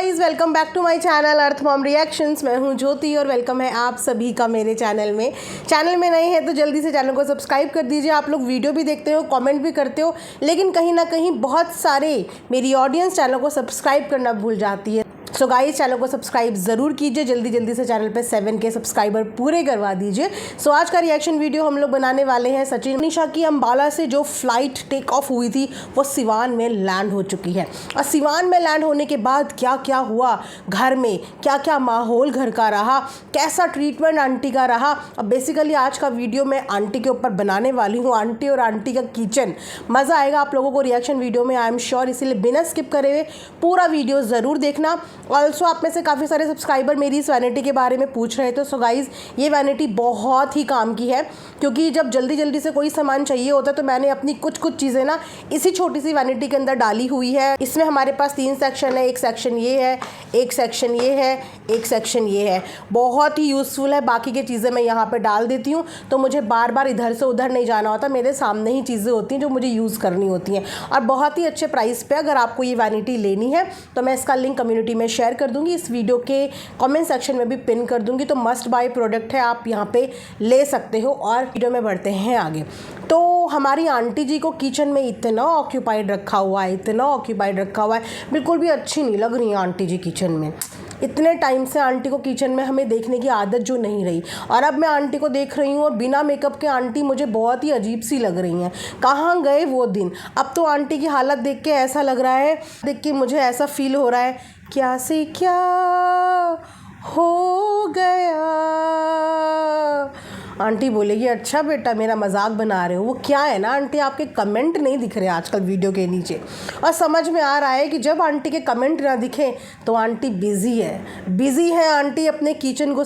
Guys, welcome back to my channel earth mom reactions. मैं हूं ज्योति और वेलकम है आप सभी का मेरे चैनल में नए हैं तो जल्दी से चैनल को सब्सक्राइब कर दीजिए। आप लोग वीडियो भी देखते हो, कमेंट भी करते हो, लेकिन कहीं ना कहीं बहुत सारे मेरी ऑडियंस चैनल को सब्सक्राइब करना भूल जाती है। सो गाइस, चैनल को सब्सक्राइब ज़रूर कीजिए, जल्दी से चैनल पे 7K सब्सक्राइबर पूरे करवा दीजिए। सो आज का रिएक्शन वीडियो हम लोग बनाने वाले हैं सचिन मनीषा की अम्बाला से जो फ्लाइट टेक ऑफ हुई थी वो सिवान में लैंड हो चुकी है। और सिवान में लैंड होने के बाद क्या क्या हुआ घर में, क्या क्या माहौल घर का रहा, कैसा ट्रीटमेंट आंटी का रहा। अब बेसिकली आज का वीडियो मैं आंटी के ऊपर बनाने वाली हूँ, आंटी और आंटी का किचन। मज़ा आएगा आप लोगों को रिएक्शन वीडियो में, आई एम श्योर। इसीलिए बिना स्किप करे हुए पूरा वीडियो ज़रूर देखना। ऑल्सो आप में से काफ़ी सारे सब्सक्राइबर मेरी इस वैनिटी के बारे में पूछ रहे थे। सो गाइज़, ये वैनिटी बहुत ही काम की है, क्योंकि जब जल्दी से कोई सामान चाहिए होता है तो मैंने अपनी कुछ चीज़ें ना इसी छोटी सी वैनिटी के अंदर डाली हुई है। इसमें हमारे पास 3 सेक्शन है, एक सेक्शन ये है, एक सेक्शन ये है, एक सेक्शन ये है। बहुत ही यूज़फुल है। बाकी की चीज़ें मैं यहाँ पर डाल देती हूँ तो मुझे बार बार इधर से उधर नहीं जाना होता, मेरे सामने ही चीज़ें होती हैं जो मुझे यूज़ करनी होती हैं। और बहुत ही अच्छे प्राइस पे अगर आपको ये वैनिटी लेनी है तो मैं इसका लिंक कम्युनिटी में शेयर कर दूंगी, इस वीडियो के कमेंट सेक्शन में भी पिन कर दूंगी। तो मस्ट बाय प्रोडक्ट है, आप यहाँ पे ले सकते हो। और वीडियो में बढ़ते हैं आगे। तो हमारी आंटी जी को किचन में इतना ऑक्यूपाइड रखा हुआ है, बिल्कुल भी अच्छी नहीं लग रही है आंटी जी किचन में। इतने टाइम से आंटी को किचन में हमें देखने की आदत जो नहीं रही, और अब मैं आंटी को देख रही हूँ और बिना मेकअप के आंटी मुझे बहुत ही अजीब सी लग रही हैं। कहाँ गए वो दिन। अब तो आंटी की हालत देख के ऐसा लग रहा है, देख के मुझे ऐसा फील हो रहा है क्या से क्या हो गया। आंटी बोलेगी अच्छा बेटा मेरा मजाक बना रहे हो। वो क्या है ना आंटी, आपके कमेंट नहीं दिख रहे आजकल वीडियो के नीचे, और समझ में आ रहा है कि जब आंटी के कमेंट ना दिखें तो आंटी बिज़ी है आंटी अपने किचन को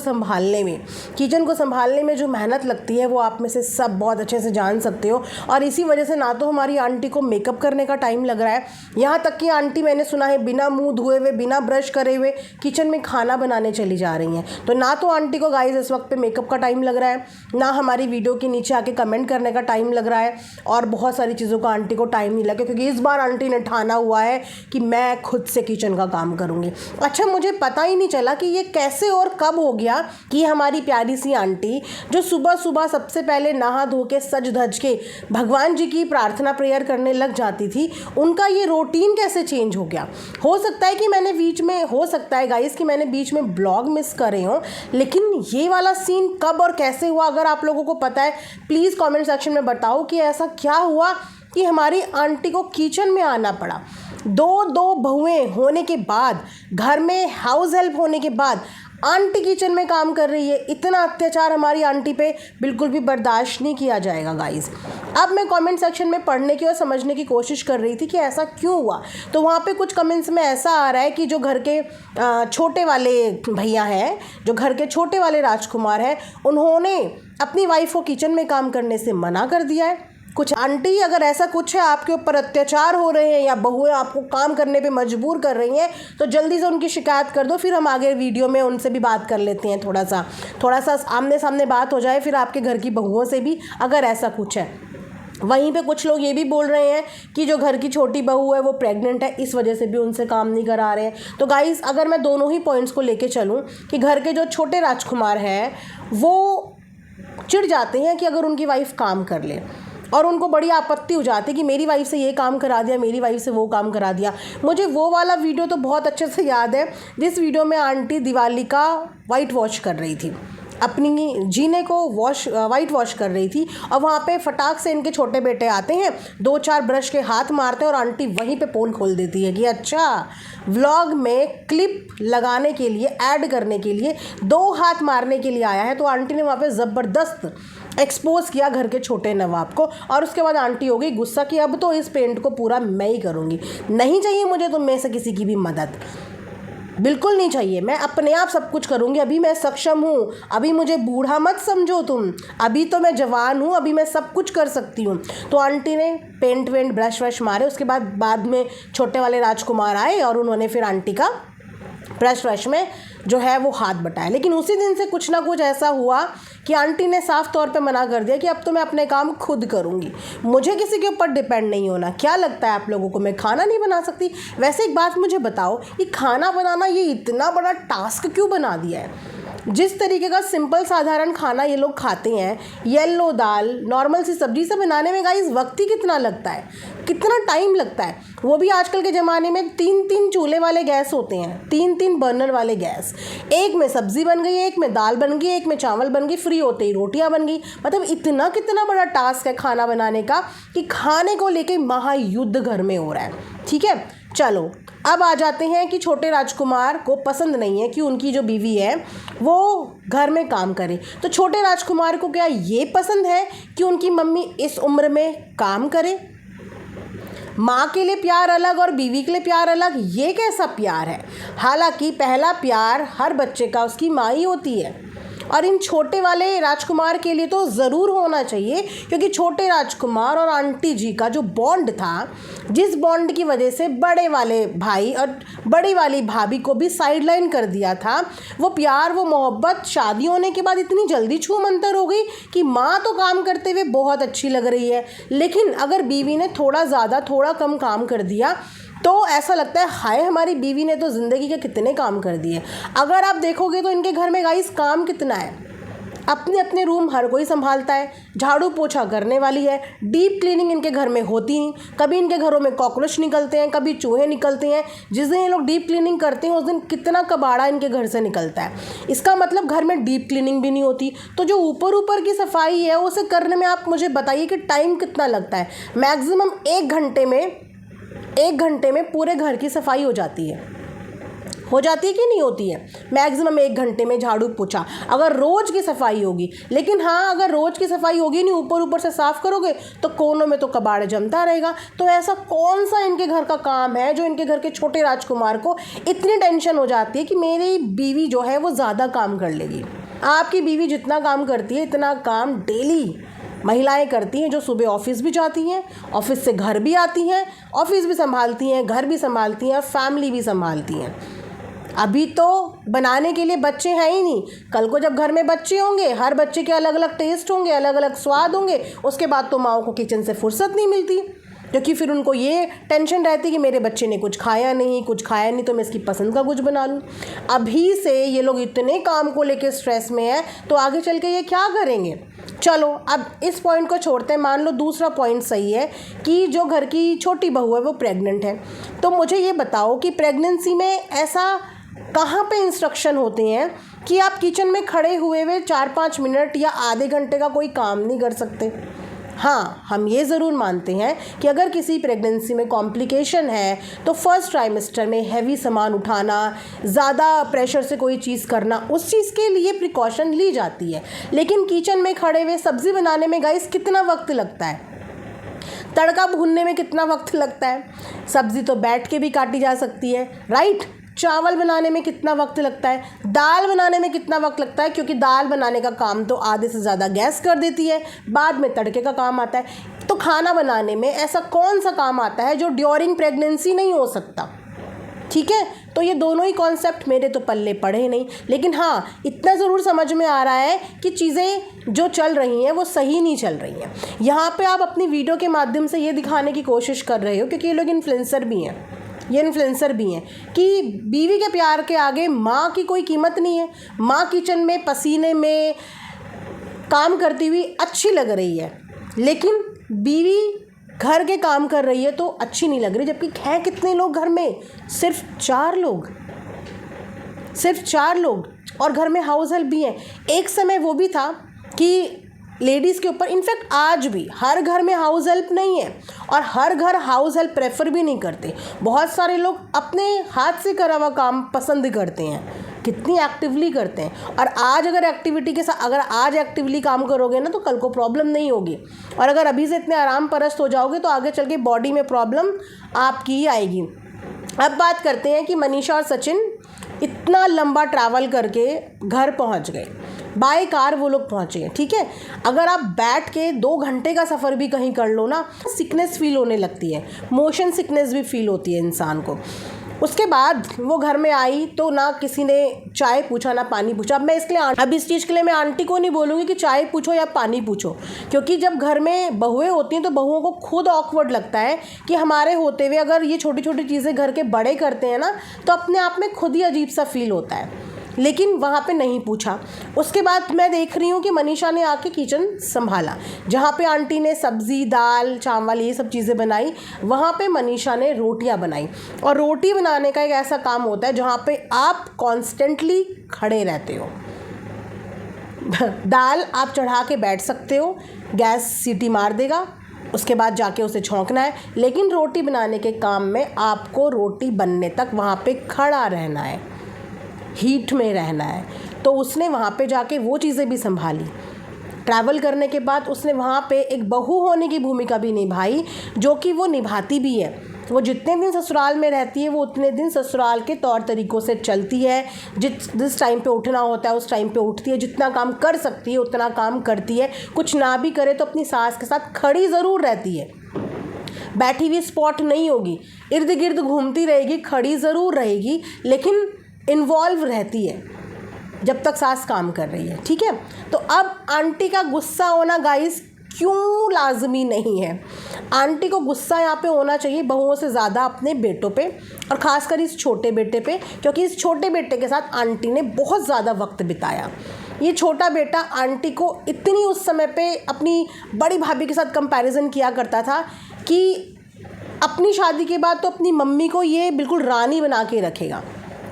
संभालने में जो मेहनत लगती है वो आप में से सब बहुत अच्छे से जान सकते हो। और इसी वजह से ना तो हमारी आंटी को मेकअप करने का टाइम लग रहा है, यहाँ तक कि आंटी मैंने सुना है बिना मुँह धोए हुए, बिना ब्रश करे हुए किचन में खाना बनाने चली जा रही हैं। तो ना तो आंटी को गाइस इस वक्त पे मेकअप का टाइम लग रहा है, ना हमारी वीडियो के नीचे आके कमेंट करने का टाइम लग रहा है, और बहुत सारी चीज़ों का आंटी को टाइम नहीं लगा, क्योंकि इस बार आंटी ने ठाना हुआ है कि मैं खुद से किचन का काम करूँगी। अच्छा, मुझे पता ही नहीं चला कि ये कैसे और कब हो गया कि हमारी प्यारी सी आंटी जो सुबह सबसे पहले नहा धो के सज धज के भगवान जी की प्रार्थना प्रेयर करने लग जाती थी, उनका ये रूटीन कैसे चेंज हो गया। हो सकता है गाइस कि मैंने बीच में ब्लॉग मिस करे हों, लेकिन ये वाला सीन कब और कैसे हुआ, अगर आप लोगों को पता है प्लीज़ कमेंट सेक्शन में बताओ कि ऐसा क्या हुआ कि हमारी आंटी को किचन में आना पड़ा। दो बहुएं होने के बाद, घर में हाउस हेल्प होने के बाद आंटी किचन में काम कर रही है। इतना अत्याचार हमारी आंटी पे बिल्कुल भी बर्दाश्त नहीं किया जाएगा गाइस। अब मैं कमेंट सेक्शन में पढ़ने की और समझने की कोशिश कर रही थी कि ऐसा क्यों हुआ। तो वहाँ पे कुछ कमेंट्स में ऐसा आ रहा है कि जो घर के छोटे वाले भैया हैं, जो घर के छोटे वाले राजकुमार हैं, उन्होंने अपनी वाइफ को किचन में काम करने से मना कर दिया है। कुछ आंटी, अगर ऐसा कुछ है, आपके ऊपर अत्याचार हो रहे हैं या बहुएं आपको काम करने पे मजबूर कर रही हैं, तो जल्दी से उनकी शिकायत कर दो, फिर हम आगे वीडियो में उनसे भी बात कर लेते हैं। थोड़ा सा आमने सामने बात हो जाए फिर आपके घर की बहुओं से भी, अगर ऐसा कुछ है। वहीं पे कुछ लोग ये भी बोल रहे हैं कि जो घर की छोटी बहू है वो प्रेग्नेंट है, इस वजह से भी उनसे काम नहीं करा रहे हैं। तो गाइस, अगर मैं दोनों ही पॉइंट्स को लेके चलूँ कि घर के जो छोटे राजकुमार हैं वो चिढ़ जाते हैं कि अगर उनकी वाइफ काम कर ले, और उनको बड़ी आपत्ति हो जाती है कि मेरी वाइफ से ये काम करा दिया, मेरी वाइफ से वो काम करा दिया। मुझे वो वाला वीडियो तो बहुत अच्छे से याद है जिस वीडियो में आंटी दिवाली का वाइट वॉश कर रही थी, अपनी जीने को वाइट वॉश कर रही थी, और वहाँ पे फटाक से इनके छोटे बेटे आते हैं, 2-4 ब्रश के हाथ मारते हैं और आंटी वहीं पे पोल खोल देती है कि अच्छा, व्लॉग में क्लिप लगाने के लिए, ऐड करने के लिए, 2 हाथ मारने के लिए आया है। तो आंटी ने वहाँ पे ज़बरदस्त एक्सपोज किया घर के छोटे नवाब को, और उसके बाद आंटी हो गई गुस्सा कि अब तो इस पेंट को पूरा मैं ही करूँगी, नहीं चाहिए मुझे तुम में से किसी की भी मदद, बिल्कुल नहीं चाहिए, मैं अपने आप सब कुछ करूँगी, अभी मैं सक्षम हूँ, अभी मुझे बूढ़ा मत समझो तुम, अभी तो मैं जवान हूँ, अभी मैं सब कुछ कर सकती हूँ। तो आंटी ने पेंट ब्रश वश मारे। उसके बाद में छोटे वाले राजकुमार आए और उन्होंने फिर आंटी का ब्रश वश में जो है वो हाथ बटाए। लेकिन उसी दिन से कुछ ना कुछ ऐसा हुआ कि आंटी ने साफ तौर पे मना कर दिया कि अब तो मैं अपने काम खुद करूँगी, मुझे किसी के ऊपर डिपेंड नहीं होना। क्या लगता है आप लोगों को, मैं खाना नहीं बना सकती? वैसे एक बात मुझे बताओ, ये खाना बनाना ये इतना बड़ा टास्क क्यों बना दिया है? जिस तरीके का सिंपल साधारण खाना ये लोग खाते हैं, येलो दाल, नॉर्मल सी सब्जी से बनाने में गाइस वक्त ही कितना लगता है, कितना टाइम लगता है। वो भी आजकल के ज़माने में 3-3 चूल्हे वाले गैस होते हैं, 3-3 बर्नर वाले गैस। एक में सब्ज़ी बन गई, एक में दाल बन गई, एक में चावल बन गई, फ्री होते ही रोटियां बन गई। मतलब इतना कितना बड़ा टास्क है खाना बनाने का कि खाने को लेके महायुद्ध घर में हो रहा है। ठीक है, चलो अब आ जाते हैं कि छोटे राजकुमार को पसंद नहीं है कि उनकी जो बीवी है वो घर में काम करे। तो छोटे राजकुमार को क्या ये पसंद है कि उनकी मम्मी इस उम्र में काम करे? माँ के लिए प्यार अलग और बीवी के लिए प्यार अलग, ये कैसा प्यार है? हालांकि पहला प्यार हर बच्चे का उसकी माँ ही होती है, और इन छोटे वाले राजकुमार के लिए तो ज़रूर होना चाहिए, क्योंकि छोटे राजकुमार और आंटी जी का जो बॉन्ड था, जिस बॉन्ड की वजह से बड़े वाले भाई और बड़ी वाली भाभी को भी साइडलाइन कर दिया था, वो प्यार वो मोहब्बत शादी होने के बाद इतनी जल्दी छू मंतर हो गई कि माँ तो काम करते हुए बहुत अच्छी लग रही है, लेकिन अगर बीवी ने थोड़ा ज़्यादा थोड़ा कम काम कर दिया तो ऐसा लगता है हाय हमारी बीवी ने तो ज़िंदगी के कितने काम कर दिए। अगर आप देखोगे तो इनके घर में गाइस काम कितना है, अपने अपने रूम हर कोई संभालता है, झाड़ू पोछा करने वाली है, डीप क्लीनिंग इनके घर में होती नहीं। कभी इनके घरों में कॉकरोच निकलते हैं, कभी चूहे निकलते हैं। जिस दिन ये लोग डीप क्लीनिंग करते हैं उस दिन कितना कबाड़ा इनके घर से निकलता है। इसका मतलब घर में डीप क्लीनिंग भी नहीं होती। तो जो ऊपर ऊपर की सफाई है उसे करने में आप मुझे बताइए कि टाइम कितना लगता है? मैक्सिमम 1 घंटे में पूरे घर की सफाई हो जाती है कि नहीं होती है? मैक्सिमम 1 घंटे में झाड़ू पोछा, अगर रोज़ की सफाई होगी। लेकिन हाँ, अगर रोज़ की सफाई होगी नहीं, ऊपर ऊपर से साफ़ करोगे तो कोनों में तो कबाड़ जमता रहेगा। तो ऐसा कौन सा इनके घर का काम है जो इनके घर के छोटे राजकुमार को इतनी टेंशन हो जाती है कि मेरी बीवी जो है वो ज़्यादा काम कर लेगी? आपकी बीवी जितना काम करती है इतना काम डेली महिलाएं करती हैं, जो सुबह ऑफिस भी जाती हैं, ऑफिस से घर भी आती हैं, ऑफिस भी संभालती हैं, घर भी संभालती हैं और फैमिली भी संभालती हैं। अभी तो बनाने के लिए बच्चे हैं ही नहीं, कल को जब घर में बच्चे होंगे, हर बच्चे के अलग अलग टेस्ट होंगे, अलग अलग स्वाद होंगे, उसके बाद तो माँओं को किचन से फुर्सत नहीं मिलती, क्योंकि फिर उनको ये टेंशन रहती कि मेरे बच्चे ने कुछ खाया नहीं तो मैं इसकी पसंद का कुछ बना लूँ। अभी से ये लोग इतने काम को लेके स्ट्रेस में है तो आगे चल के ये क्या करेंगे? चलो अब इस पॉइंट को छोड़ते हैं। मान लो दूसरा पॉइंट सही है कि जो घर की छोटी बहू है वो प्रेग्नेंट है। तो मुझे ये बताओ कि प्रेगनेंसी में ऐसा कहाँ पे इंस्ट्रक्शन होते हैं कि आप किचन में खड़े हुए 4-5 मिनट या आधे घंटे का कोई काम नहीं कर सकते? हाँ, हम ये ज़रूर मानते हैं कि अगर किसी प्रेगनेंसी में कॉम्प्लिकेशन है तो फर्स्ट ट्राइमेस्टर में हैवी सामान उठाना, ज़्यादा प्रेशर से कोई चीज़ करना, उस चीज़ के लिए प्रिकॉशन ली जाती है। लेकिन किचन में खड़े हुए सब्ज़ी बनाने में गाइस कितना वक्त लगता है? तड़का भूनने में कितना वक्त लगता है? सब्ज़ी तो बैठ के भी काटी जा सकती है, राइट? चावल बनाने में कितना वक्त लगता है? दाल बनाने में कितना वक्त लगता है? क्योंकि दाल बनाने का काम तो आधे से ज़्यादा गैस कर देती है, बाद में तड़के का काम आता है। तो खाना बनाने में ऐसा कौन सा काम आता है जो ड्यूरिंग प्रेगनेंसी नहीं हो सकता? ठीक है, तो ये दोनों ही कॉन्सेप्ट मेरे तो पल्ले पड़े नहीं। लेकिन हाँ, इतना ज़रूर समझ में आ रहा है कि चीज़ें जो चल रही हैं वो सही नहीं चल रही हैं। यहाँ पे आप अपनी वीडियो के माध्यम से ये दिखाने की कोशिश कर रहे हो, क्योंकि ये लोग इन्फ्लुएंसर भी हैं कि बीवी के प्यार के आगे माँ की कोई कीमत नहीं है। माँ किचन में पसीने में काम करती हुई अच्छी लग रही है, लेकिन बीवी घर के काम कर रही है तो अच्छी नहीं लग रही। जबकि हैं कितने लोग घर में? सिर्फ 4 लोग, और घर में हाउस हेल्प भी हैं। एक समय वो भी था कि लेडीज़ के ऊपर, इनफैक्ट आज भी हर घर में हाउस हेल्प नहीं है और हर घर हाउस हेल्प प्रेफर भी नहीं करते। बहुत सारे लोग अपने हाथ से करा हुआ काम पसंद करते हैं, कितनी एक्टिवली करते हैं। और आज अगर आज एक्टिवली काम करोगे ना तो कल को प्रॉब्लम नहीं होगी, और अगर अभी से इतने आराम परस्त हो जाओगे तो आगे चल के बॉडी में प्रॉब्लम आपकी ही आएगी। अब बात करते हैं कि मनीषा और सचिन इतना लंबा ट्रैवल करके घर पहुंच गए, बाय कार वो लोग पहुंचे हैं। ठीक है, अगर आप बैठ के 2 घंटे का सफ़र भी कहीं कर लो ना, सिकनेस फील होने लगती है, मोशन सिकनेस भी फील होती है इंसान को। उसके बाद वो घर में आई तो ना किसी ने चाय पूछा ना पानी पूछा। अब मैं इसके लिए अब इस चीज़ के लिए मैं आंटी को नहीं बोलूँगी कि चाय पूछो या पानी पूछो, क्योंकि जब घर में बहुएं होती हैं तो बहुओं को खुद ऑकवर्ड लगता है कि हमारे होते हुए अगर ये छोटी छोटी चीज़ें घर के बड़े करते हैं ना तो अपने आप में खुद ही अजीब सा फील होता है। लेकिन वहाँ पे नहीं पूछा। उसके बाद मैं देख रही हूँ कि मनीषा ने आके किचन संभाला। जहाँ पे आंटी ने सब्ज़ी दाल चावल ये सब चीज़ें बनाई, वहाँ पे मनीषा ने रोटियाँ बनाई। और रोटी बनाने का एक ऐसा काम होता है जहाँ पे आप कॉन्स्टेंटली खड़े रहते हो। दाल आप चढ़ा के बैठ सकते हो, गैस सीटी मार देगा, उसके बाद जाके उसे छौंकना है। लेकिन रोटी बनाने के काम में आपको रोटी बनने तक वहाँ पे खड़ा रहना है, हीट में रहना है। तो उसने वहाँ पे जाके वो चीज़ें भी संभाली। ट्रैवल करने के बाद उसने वहाँ पे एक बहू होने की भूमिका भी निभाई, जो कि वो निभाती भी है। वो जितने दिन ससुराल में रहती है वो उतने दिन ससुराल के तौर तरीक़ों से चलती है। जिस टाइम पे उठना होता है उस टाइम पे उठती है, जितना काम कर सकती है उतना काम करती है। कुछ ना भी करे तो अपनी सास के साथ खड़ी ज़रूर रहती है, बैठी हुई स्पॉट नहीं होगी, इर्द गिर्द घूमती रहेगी, खड़ी ज़रूर रहेगी, लेकिन इन्वॉल्व रहती है जब तक सास काम कर रही है। ठीक है, तो अब आंटी का गुस्सा होना गाइस क्यों लाजमी नहीं है? आंटी को गुस्सा यहाँ पे होना चाहिए बहुओं से ज़्यादा अपने बेटों पे, और ख़ासकर इस छोटे बेटे पे, क्योंकि इस छोटे बेटे के साथ आंटी ने बहुत ज़्यादा वक्त बिताया। ये छोटा बेटा आंटी को इतनी उस समय पे अपनी बड़ी भाभी के साथ कंपैरिजन किया करता था कि अपनी शादी के बाद तो अपनी मम्मी को ये बिल्कुल रानी बना के रखेगा।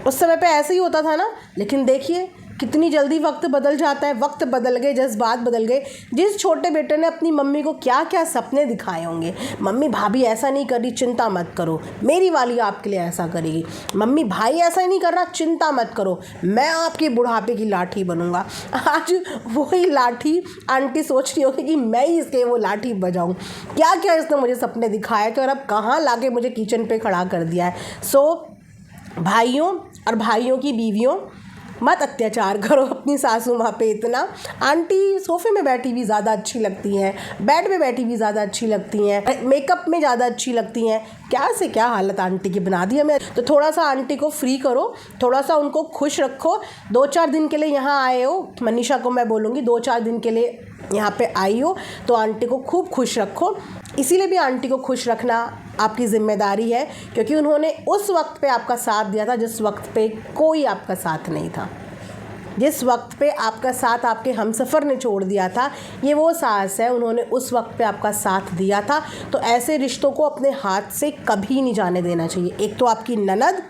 उस समय पे ऐसे ही होता था ना। लेकिन देखिए कितनी जल्दी वक्त बदल जाता है, वक्त बदल गए, जज्बात बदल गए। जिस छोटे बेटे ने अपनी मम्मी को क्या क्या सपने दिखाए होंगे, मम्मी भाभी ऐसा नहीं कर रही चिंता मत करो, मेरी वाली आपके लिए ऐसा करेगी, मम्मी भाई ऐसा ही नहीं कर रहा चिंता मत करो, मैं आपके बुढ़ापे की लाठी बनूंगा। आज वही लाठी आंटी सोच रही होगी कि मैं ही इसके वो लाठी बजाऊँ। क्या क्या इसने मुझे सपने दिखाए थे और अब कहाँ ला के मुझे किचन पर खड़ा कर दिया है। सो भाइयों और भाइयों की बीवियों, मत अत्याचार करो अपनी सासू माँ पे इतना। आंटी सोफ़े में बैठी हुई ज़्यादा अच्छी लगती हैं, बेड में बैठी हुई ज़्यादा अच्छी लगती हैं, मेकअप में ज़्यादा अच्छी लगती हैं। क्या से क्या हालत आंटी की बना दी हमें। तो थोड़ा सा आंटी को फ्री करो, थोड़ा सा उनको खुश रखो। 2-4 दिन के लिए यहाँ आए हो, मनीषा को मैं बोलूँगी 2-4 दिन के लिए यहाँ पे आई हो तो आंटी को खूब खुश रखो। इसीलिए भी आंटी को खुश रखना आपकी ज़िम्मेदारी है, क्योंकि उन्होंने उस वक्त पे आपका साथ दिया था जिस वक्त पे कोई आपका साथ नहीं था। जिस वक्त पे आपका साथ आपके हमसफ़र ने छोड़ दिया था, ये वो सास है, उन्होंने उस वक्त पे आपका साथ दिया था। तो ऐसे रिश्तों को अपने हाथ से कभी नहीं जाने देना चाहिए। एक तो आपकी ननद,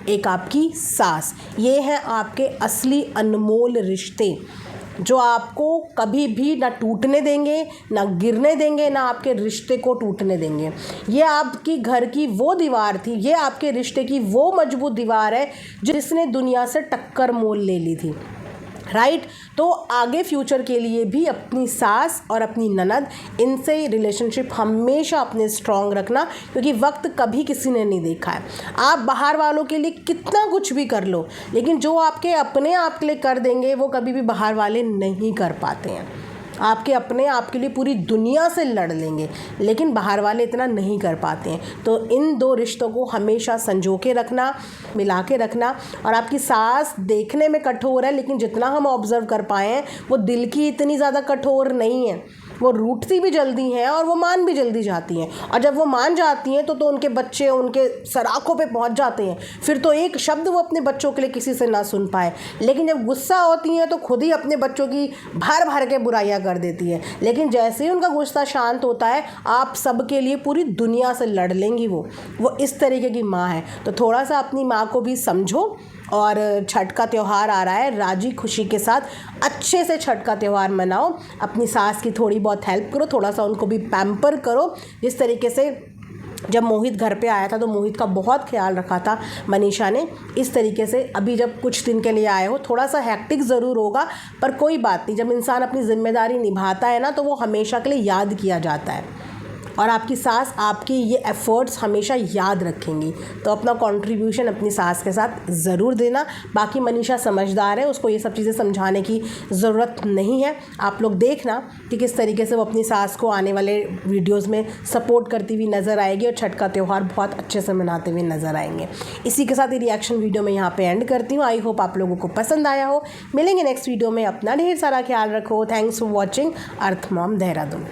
एक आपकी सास, ये हैं आपके असली अनमोल रिश्ते, जो आपको कभी भी ना टूटने देंगे, ना गिरने देंगे, ना आपके रिश्ते को टूटने देंगे। ये आपकी घर की वो दीवार थी, ये आपके रिश्ते की वो मजबूत दीवार है जिसने दुनिया से टक्कर मोल ले ली थी। राइट। तो आगे फ्यूचर के लिए भी अपनी सास और अपनी ननद, इनसे रिलेशनशिप हमेशा अपने स्ट्रॉन्ग रखना, क्योंकि वक्त कभी किसी ने नहीं देखा है। आप बाहर वालों के लिए कितना कुछ भी कर लो, लेकिन जो आपके अपने आप के लिए कर देंगे वो कभी भी बाहर वाले नहीं कर पाते हैं। आपके अपने आपके लिए पूरी दुनिया से लड़ लेंगे, लेकिन बाहर वाले इतना नहीं कर पाते हैं। तो इन दो रिश्तों को हमेशा संजो के रखना, मिला के रखना। और आपकी सास देखने में कठोर है, लेकिन जितना हम ऑब्ज़र्व कर पाए हैं वो दिल की इतनी ज़्यादा कठोर नहीं है। वो रूठती भी जल्दी हैं और वो मान भी जल्दी जाती हैं। और जब वो मान जाती हैं तो उनके बच्चे उनके सराखों पे पहुंच जाते हैं। फिर तो एक शब्द वो अपने बच्चों के लिए किसी से ना सुन पाए। लेकिन जब गुस्सा होती हैं तो खुद ही अपने बच्चों की भर भर के बुराइयां कर देती है। लेकिन जैसे ही उनका गुस्सा शांत होता है, आप सबके लिए पूरी दुनिया से लड़ लेंगी। वो इस तरीके की माँ है। तो थोड़ा सा अपनी माँ को भी समझो। और छठ का त्यौहार आ रहा है, राजी खुशी के साथ अच्छे से छठ का त्यौहार मनाओ। अपनी सास की थोड़ी बहुत हेल्प करो, थोड़ा सा उनको भी पैम्पर करो। जिस तरीके से जब मोहित घर पे आया था तो मोहित का बहुत ख्याल रखा था मनीषा ने, इस तरीके से अभी जब कुछ दिन के लिए आए हो, थोड़ा सा हैक्टिक ज़रूर होगा, पर कोई बात नहीं। जब इंसान अपनी ज़िम्मेदारी निभाता है ना तो वो हमेशा के लिए याद किया जाता है। और आपकी सास आपके ये एफ़र्ट्स हमेशा याद रखेंगी। तो अपना कंट्रीब्यूशन अपनी सास के साथ ज़रूर देना। बाकी मनीषा समझदार है, उसको ये सब चीज़ें समझाने की ज़रूरत नहीं है। आप लोग देखना कि किस तरीके से वो अपनी सास को आने वाले वीडियोज़ में सपोर्ट करती हुई नज़र आएगी और छठ का त्यौहार बहुत अच्छे से मनाते हुए नज़र आएंगे। इसी के साथ ये रिएक्शन वीडियो मैं यहाँ पे एंड करती हूँ। आई होप आप लोगों को पसंद आया हो। मिलेंगे नेक्स्ट वीडियो में। अपना ढेर सारा ख्याल रखो। Thanks for watching earth mom Dehradun.